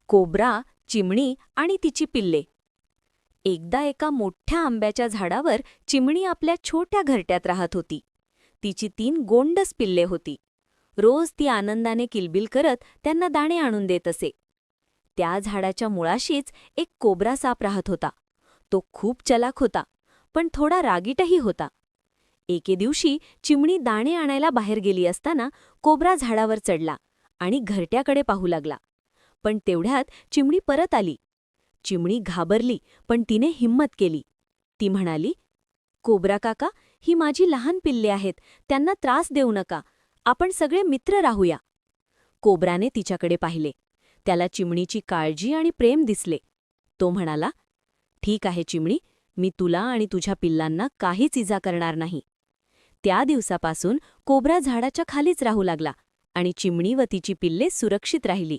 Cobra, चिमणी आणि तिची पिल्ले. एकदा एका मोठ्या आंब्याच्या झाडावर चिमणी आपल्या छोट्या घरट्यात राहत होती. तिची 3 गोंडस पिल्ले होती. रोज ती आनंदाने किलबिल करत त्यांना दाणे आणून देत असे. त्या झाडाच्या मुळाशीच एक कोब्रा साप राहत होता. तो खूप चलाख होता, पण थोडा रागीटही होता. एके दिवशी चिमणी दाणे आणायला बाहेर गेली असताना कोब्रा झाडावर चढला आणि घरट्याकडे पाहू लागला. पण तेवढ्यात चिमणी परत आली. चिमणी घाबरली, पण तिने हिंमत केली. ती म्हणाली, "कोब्रा काका, ही माझी लहान पिल्ले आहेत, त्यांना त्रास देऊ नका. आपण सगळे मित्र राहूया." कोब्राने तिच्याकडे पाहिले. त्याला चिमणीची काळजी आणि प्रेम दिसले. तो म्हणाला, "ठीक आहे चिमणी, मी तुला आणि तुझ्या पिल्लांना काहीच इजा करणार नाही." त्या दिवसापासून कोब्रा झाडाच्या खालीच राहू लागला आणि चिमणी व तिची पिल्ले सुरक्षित राहिली.